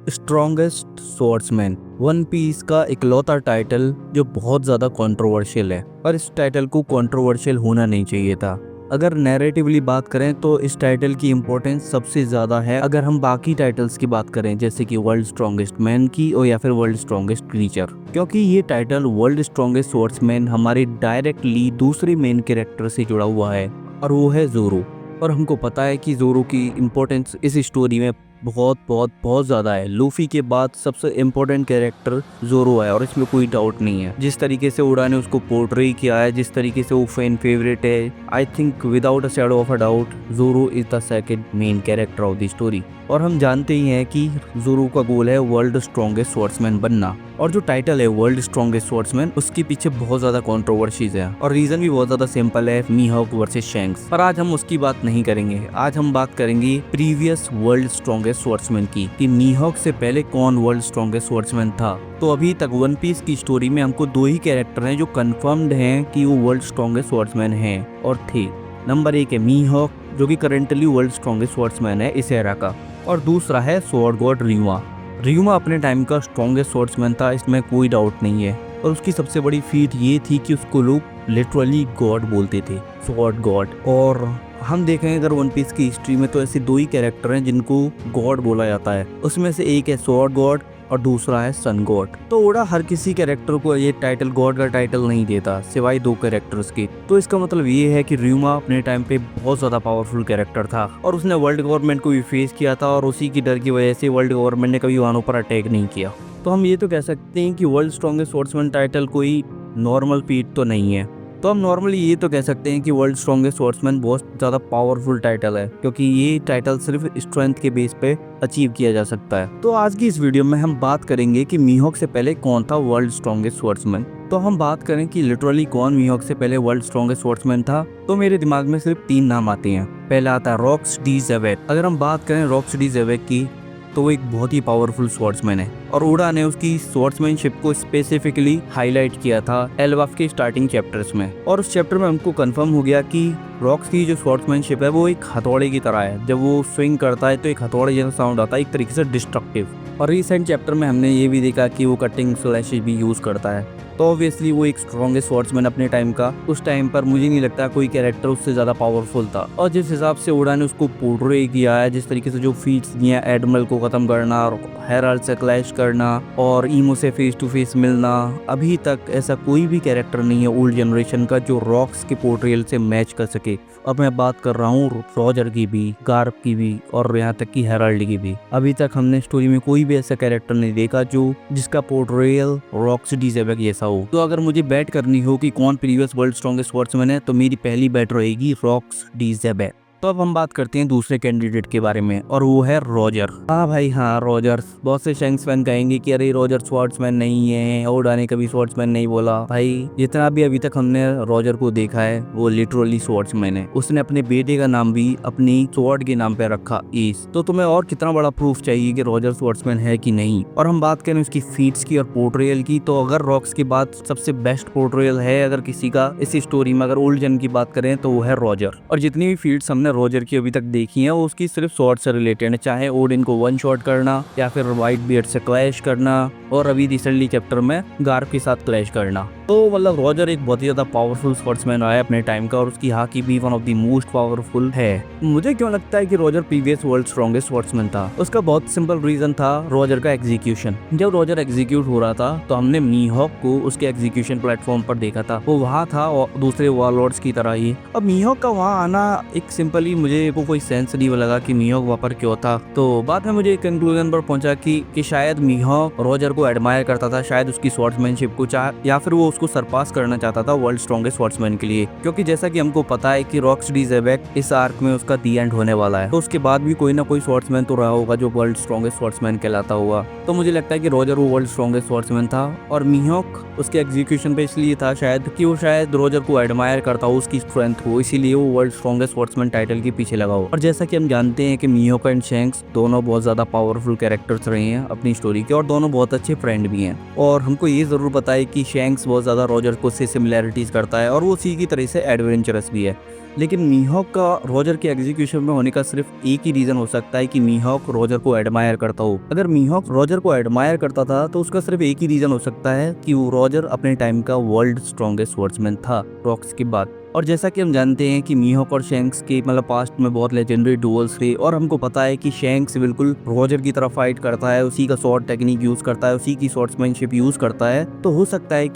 Strongest swordsman one piece का इकलौता title जो बहुत ज़्यादा कंट्रोवर्शियल है, पर इस टाइटल को कंट्रोवर्शियल होना नहीं चाहिए था। अगर नैरेटिवली बात करें तो इस टाइटल की इम्पोर्टेंस सबसे ज़्यादा है अगर हम बाकी टाइटल्स की बात करें, जैसे कि वर्ल्ड स्ट्रॉन्गेस्ट मैन की और या फिर वर्ल्ड स्ट्रॉन्गेस्ट क्रीचर, क्योंकि ये टाइटल वर्ल्ड स्ट्रॉन्गेस्ट स्वॉर्ड्समैन हमारे डायरेक्टली दूसरे मेन कैरेक्टर से जुड़ा हुआ है और वो है ज़ोरो। और हमको पता है कि ज़ोरो की इम्पोर्टेंस इस स्टोरी में बहुत बहुत बहुत ज़्यादा है। लूफी के बाद सबसे इम्पोर्टेंट कैरेक्टर ज़ोरो है और इसमें कोई डाउट नहीं है। जिस तरीके से ओडा ने उसको पोर्ट्रे किया है, जिस तरीके से वो फैन फेवरेट है, I think without a shadow of a doubt zero is the second main character of the story. और हम जानते ही हैं कि ज़ोरो का गोल है वर्ल्ड स्ट्रॉन्गेस्ट स्वॉर्ड्समैन बनना, और जो टाइटल है वर्ल्ड स्ट्रॉन्गेस्ट स्वॉर्ड्समैन उसके पीछे बहुत ज़्यादा कंट्रोवर्सीज है और रीज़न भी बहुत ज़्यादा सिंपल है, मीहॉक वर्सेस शैंक्स। पर आज हम उसकी बात नहीं करेंगे, आज हम बात करेंगे प्रीवियस वर्ल्ड स्ट्रॉन्गेस्ट स्वॉर्ड्समैन की, कि मीहॉक से पहले कौन वर्ल्ड स्ट्रॉन्गेस्ट स्वॉर्ड्समैन था। तो अभी तक वन पीस की स्टोरी में हमको दो ही कैरेक्टर हैं जो कंफर्म्ड हैं कि वो वर्ल्ड स्ट्रॉन्गेस्ट स्वॉर्ड्समैन हैं और थे। नंबर 1 है मीहॉक, जो कि करेंटली वर्ल्ड स्ट्रॉन्गेस्ट स्वॉर्ड्समैन है इस एरा का, और दूसरा है स्वॉर्ड गॉड रियुमा। रियुमा अपने टाइम का स्ट्रॉन्गेस्ट स्वॉर्ड्समैन था, इसमें कोई डाउट नहीं है। और उसकी सबसे बड़ी फीट ये थी कि उसको लोग लिटरली गॉड बोलते थे, स्वॉर्ड गॉड। और हम देखें अगर वन पीस की हिस्ट्री में तो ऐसे दो ही कैरेक्टर हैं जिनको गॉड बोला जाता है, उसमें से एक है स्वॉर्ड गॉड और दूसरा है सन गॉड। तो ओडा हर किसी कैरेक्टर को ये टाइटल गॉड का टाइटल नहीं देता सिवाय दो कैरेक्टर्स के। तो इसका मतलब ये है कि रियुमा अपने टाइम पे बहुत ज्यादा पावरफुल कैरेक्टर था और उसने वर्ल्ड गवर्नमेंट को भी फेस किया था, और उसी की डर की वजह से वर्ल्ड गवर्नमेंट ने कभी वानों पर अटैक नहीं किया। तो हम ये तो कह सकते हैं कि वर्ल्ड स्ट्रॉन्गेस्ट स्वॉर्ड्समैन टाइटल कोई नॉर्मल फीट तो नहीं है। तो हम नॉर्मली ये तो कह सकते हैं कि वर्ल्ड स्ट्रॉन्गेस्ट स्वॉर्ड्समैन बहुत ज़्यादा पावरफुल टाइटल है, क्योंकि ये टाइटल सिर्फ स्ट्रेंथ के बेस पे अचीव किया जा सकता है। तो आज की इस वीडियो में हम बात करेंगे कि मीहॉक से पहले कौन था वर्ल्ड स्ट्रॉन्गेस्ट स्वॉर्ड्समैन। तो हम बात करें कि लिटरली कौन मीहॉक से पहले वर्ल्ड स्ट्रॉन्गेस्ट स्वॉर्ड्समैन था, तो मेरे दिमाग में सिर्फ 3 नाम आते हैं। पहला आता है रॉक्स डी ज़ेवेट। अगर हम बात करें रॉक्स डी ज़ेवेट की, तो वो एक बहुत ही पावरफुल स्वॉर्ड्समैन है और ओडा ने उसकी स्वॉर्ड्समैनशिप को स्पेसिफिकली हाईलाइट किया था एल्बाफ के स्टार्टिंग चैप्टर्स में। और उस चैप्टर में हमको कंफर्म हो गया कि रॉक्स की जो स्वॉर्ड्समैनशिप है वो एक हथौड़े की तरह है। जब वो स्विंग करता है तो एक हथौड़े जैसा साउंड आता है, एक तरीके से डिस्ट्रक्टिव। और रिसेंट चैप्टर में हमने ये भी देखा कि वो कटिंग स्लैशेस भी यूज करता है। तो ऑब्वियसली वो एक स्ट्रॉन्गेस्ट स्वॉर्ड्समैन अपने टाइम का। उस टाइम पर मुझे नहीं लगता कोई कैरेक्टर उससे ज़्यादा पावरफुल था। और जिस हिसाब से ओडा ने उसको पोर्ट्रे किया है, जिस तरीके से जो फीट्स दिए, एडमिरल को ख़त्म करना और हेराल्ड से क्लैश करना और ईमो से फेस टू फेस मिलना, अभी तक ऐसा कोई भी कैरेक्टर नहीं है ओल्ड जनरेशन का जो रॉक्स के पोर्ट्रेयल से मैच कर सके। अब मैं बात कर रहा हूँ रॉजर की भी, गार्प की भी और यहाँ तक कि हेराल्ड की भी। अभी तक हमने स्टोरी में कोई भी ऐसा कैरेक्टर नहीं देखा जो जिसका पोर्ट्रेयल रॉक्स डी ज़ेवेट जैसा हो। तो अगर मुझे बैट करनी हो कि कौन प्रीवियस वर्ल्ड स्ट्रॉन्गेस्ट स्वॉर्ड्समैन है, तो मेरी पहली बैट रहेगी रॉक्स डी ज़ेवेट। तो अब हम बात करते हैं दूसरे कैंडिडेट के बारे में, और वो है रॉजर। हाँ भाई हाँ, रॉजर। बहुत से शैंक्स फैन कहेंगे कि अरे रॉजर स्वॉर्ड्समैन नहीं है, ओडा ने कभी स्वॉर्ड्समैन नहीं बोला। भाई जितना भी अभी तक हमने रॉजर को देखा है वो लिटरली स्वॉर्ड्समैन है। उसने अपने बेटे का नाम भी अपनी स्वॉर्ड के नाम पे रखा, एस। तो तुम्हें और कितना बड़ा प्रूफ चाहिए कि रॉजर स्वॉर्ड्समैन है कि नहीं। और हम बात करें उसकी फीट्स की और पोर्ट्रेयल की, तो अगर रॉक्स के बाद सबसे बेस्ट पोर्ट्रेयल है अगर किसी का इस स्टोरी में, अगर ओल्ड जन की बात करें, तो वो है रॉजर। और जितनी भी फीट्स हमने रॉजर की अभी तक देखी है वो उसकी सिर्फ स्वॉर्ड से रिलेटेड है, चाहे ओडिन को वन शॉट करना या फिर व्हाइट बियर्ड से क्लैश करना और अभी रिसेंटली चैप्टर में गार्प के साथ क्लैश करना। तो मतलब रॉजर एक बहुत ही ज्यादा पावरफुल स्वॉर्ड्समैन रहा है अपने टाइम का, और उसकी हाकी भी one of the most powerful है। मुझे क्यों लगता है कि Roger previous world strongest swordsman था? उसका बहुत सिंपल रीजन था रॉजर का एग्जीक्यूशन। जब रॉजर एग्जीक्यूट हो रहा था तो हमने मीहॉक को उसके एग्जीक्यूशन प्लेटफॉर्म पर देखा था, वो वहाँ था और दूसरे वॉरलॉर्ड्स की तरह ही। अब मीहॉक का वहाँ आना एक सिंपली मुझे कोई सेंस नहीं लगा कि मीहॉक वहाँ पर क्यों था। तो बाद में मुझे एक कंक्लूजन पर पहुंचा कि शायद मीहॉक रॉजर को एडमायर करता था, शायद उसकी स्वॉर्ड्समैनशिप को या फिर वो उसको सरपास करना चाहता था वर्ल्ड स्ट्रॉन्गेस्ट स्वॉर्ड्समैन के लिए। क्योंकि जैसा कि हमको पता है कि रॉक्स डी ज़ेवेट इस आर्क में उसका दी एंड होने वाला है, तो उसके बाद भी कोई ना कोई स्वॉर्ड्समैन तो रहा होगा जो वर्ल्ड स्ट्रॉन्गेस्ट स्वॉर्ड्समैन कहलाता हुआ। तो मुझे लगता है कि रॉजर वो वर्ल्ड स्ट्रॉन्गेस्ट स्वॉर्ड्समैन था और मीहॉक उसके एग्जीक्यूशन पे इसलिए था शायद कि वो शायद रॉजर को एडमायर करता हो, उसकी स्ट्रेंथ को, इसीलिए वो वर्ल्ड स्ट्रॉन्गेस्ट स्वॉर्ड्समैन टाइटल के पीछे लगा हो। और जैसा कि हम जानते हैं कि मीहॉक एंड शैंक्स दोनों बहुत ज़्यादा पावरफुल कैरेक्टर्स रहे हैं अपनी स्टोरी के, और दोनों बहुत अच्छे फ्रेंड भी हैं। और हमको ये ज़रूर पता है कि शैंक्स बहुत ज़्यादा रॉजर को से सिमिलैरिटीज़ करता है और वो उसी की तरह से एडवेंचरस भी है। लेकिन मीहॉक का रॉजर के एग्जीक्यूशन में होने का सिर्फ एक ही रीजन हो सकता है कि मीहॉक रॉजर को एडमायर करता हो। अगर मीहॉक रॉजर को एडमायर करता था तो उसका सिर्फ एक ही रीजन हो सकता है कि वो रॉजर अपने टाइम का वर्ल्ड स्ट्रॉन्गेस्ट स्वर्ड्समैन था रॉक्स के बाद। और जैसा कि हम जानते हैं कि मीहॉक और शैंक्स के मतलब पास्ट में बहुत लेजेंडरी डुअल्स थे, और हमको पता है कि शैंक्स बिल्कुल रॉजर की तरह फाइट करता है, उसी का स्वॉर्ड टेक्निक यूज करता है, उसी की स्वॉर्ड्समैनशिप यूज करता है। तो हो सकता है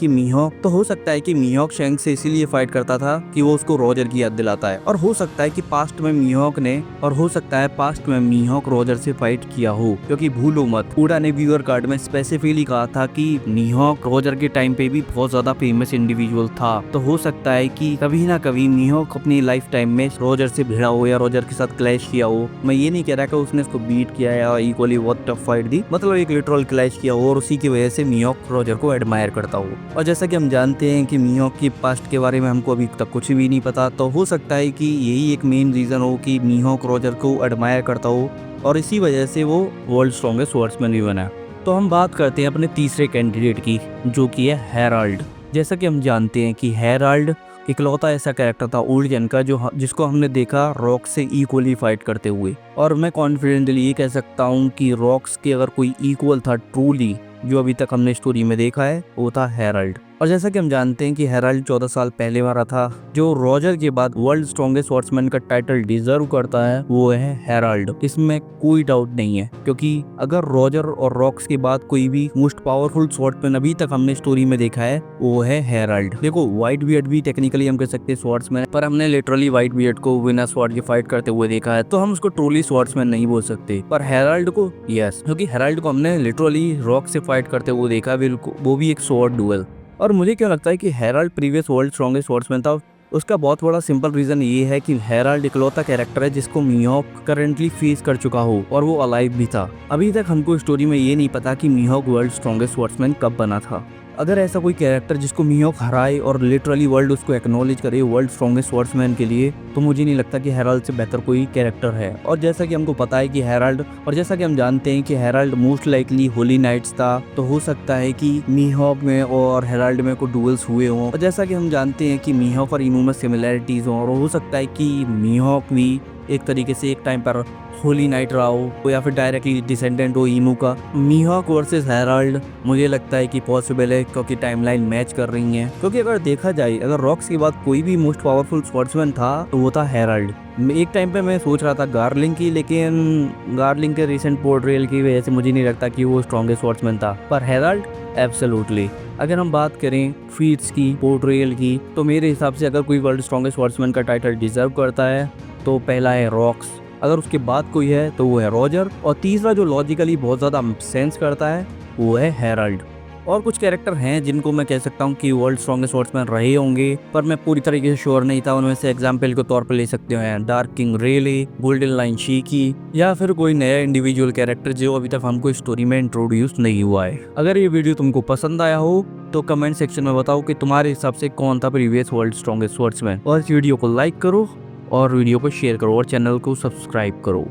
कि मीहॉक शैंक्स से इसीलिए फाइट करता था कि वो उसको रॉजर की याद दिलाता है। और हो सकता है कि पास्ट में मीहॉक रॉजर से फाइट किया हो, क्योंकि भूलो मत, पूरा ने व्यूअर कार्ड में स्पेसिफिकली कहा था कि मीहॉक रॉजर के टाइम पे भी बहुत ज्यादा फेमस इंडिविजुअल था। तो हो सकता है कि कभी ना कभी मीहॉक अपनी लाइफ टाइम में रॉजर से भिड़ा हो या रॉजर के साथ क्लैश किया हो। मैं ये नहीं कह रहा कि उसने उसको बीट किया या इक्वली बहुत टफ फाइट दी, मतलब एक लिटरल क्लैश किया हो और उसी की वजह से मीहॉक रॉजर को एडमायर करता हो। और जैसा कि हम जानते हैं कि मीहॉक की पास्ट के बारे में हमको अभी तक कुछ भी नहीं पता, तो हो सकता है कि यही एक मेन रीजन हो कि मीहॉक रॉजर को एडमायर करता हो और इसी वजह से वो वर्ल्ड स्ट्रॉन्गेस्ट स्वर्ड्समैन भी बना। तो हम बात करते हैं अपने तीसरे कैंडिडेट की, जो कि है हेराल्ड। जैसा कि हम जानते हैं कि हेराल्ड इकलौता ऐसा कैरेक्टर था ओल्ड जेन का जिसको हमने देखा रॉक्स से इक्वली फाइट करते हुए। और मैं कॉन्फिडेंटली ये कह सकता हूँ कि रॉक्स के अगर कोई इक्वल था ट्रूली जो अभी तक हमने स्टोरी में देखा है, वो था हेराल्ड। और जैसा कि हम जानते हैं कि हेराल्ड 14 साल पहले मारा था। जो रॉजर के बाद वर्ल्ड स्ट्रॉन्गेस्ट स्वॉर्ड्समैन का टाइटल डिजर्व करता है वो है हेराल्ड, इसमें कोई डाउट नहीं है। क्योंकि अगर रॉजर और रॉक्स के बाद कोई भी मोस्ट पावरफुल स्वॉर्ड्समैन अभी तक हमने स्टोरी में देखा है वो है हेराल्ड। देखो व्हाइट बियर्ड भी टेक्निकली हम कह सकते हैं स्वॉर्ड्समैन, पर हमने लिटरली व्हाइट बियर्ड को बिना स्वॉर्ड के फाइट करते हुए देखा है, तो हम उसको ट्रूली स्वॉर्ड्समैन नहीं बोल सकते। पर हेराल्ड को यस, क्योंकि हेराल्ड को हमने लिटरली रॉक से फाइट करते हुए देखा, वो भी एक स्वॉर्ड डुएल। और मुझे क्या लगता है कि Herald previous world strongest swordsman था। उसका बहुत बड़ा सिंपल रीजन ये है कि हेराल्ड इकलौता कैरेक्टर है जिसको मीहॉक करंटली फेस कर चुका हो और वो अलाइव भी था। अभी तक हमको स्टोरी में ये नहीं पता कि मीहॉक वर्ल्ड स्ट्रॉन्गेस्ट स्वॉर्ड्समैन कब बना था। अगर ऐसा कोई कैरेक्टर जिसको मीहॉक हराए और लिटरली वर्ल्ड उसको एक्नॉलेज करे वर्ल्ड स्ट्रॉन्गेस्ट स्वॉर्ड्समैन के लिए, तो मुझे नहीं लगता कि हेराल्ड से बेहतर कोई कैरेक्टर है। और जैसा कि हमको पता है कि जैसा कि हम जानते हैं कि Harold most likely holy knights था, तो हो सकता है कि मीहॉक में और हेराल्ड में कोई डुएल्स हुए हों। और जैसा कि हम जानते हैं कि मीहॉक और इमू में सिमिलैरिटीज हों, और हो सकता है कि मीहॉक भी एक तरीके से एक टाइम पर होली नाइट रहा हो या फिर डायरेक्टली डिसेंडेंट हो इमू का। मीहॉक वर्सेस हेराल्ड मुझे लगता है कि पॉसिबल है, क्योंकि टाइमलाइन मैच कर रही है। क्योंकि अगर देखा जाए, अगर रॉक्स के बाद कोई भी मोस्ट पावरफुल स्वॉर्ड्समैन था तो वो था हेराल्ड। एक टाइम पे मैं सोच रहा था गार्लिंग की, लेकिन गार्लिंग के रिसेंट पोर्ट्रेयल की वजह से मुझे नहीं लगता कि वो स्ट्रॉन्गेस्ट स्वॉर्ड्समैन था। पर हेराल्ड एब्सोल्युटली। अगर हम बात करें फीट्स की, पोर्ट्रेयल की, तो मेरे हिसाब से अगर कोई वर्ल्ड स्ट्रॉन्गेस्ट स्वॉर्ड्समैन का टाइटल डिजर्व करता है तो पहला है रॉक्स, अगर उसके बाद कोई है तो वो है रॉजर, और तीसरा जो लॉजिकली बहुत ज़्यादा सेंस करता है वो है हेराल्ड। और कुछ कैरेक्टर हैं जिनको मैं कह सकता हूँ कि वर्ल्ड स्ट्रॉन्गेस्ट स्वॉर्ड्समैन रहे होंगे, पर मैं पूरी तरीके से श्योर नहीं था। उनमें से एग्जाम्पल के तौर पर ले सकते हैं डार्क किंग रेले, गोल्डन लाइन शीकी, या फिर कोई नया इंडिविजुअल कैरेक्टर जो अभी तक हमको स्टोरी में इंट्रोड्यूस नहीं हुआ है। अगर ये वीडियो तुमको पसंद आया हो तो कमेंट सेक्शन में बताओ कि तुम्हारे हिसाब से कौन था प्रीवियस वर्ल्ड स्ट्रॉन्गेस्ट स्वॉर्ड्समैन। और इस वीडियो को लाइक करो और वीडियो को शेयर करो और चैनल को सब्सक्राइब करो।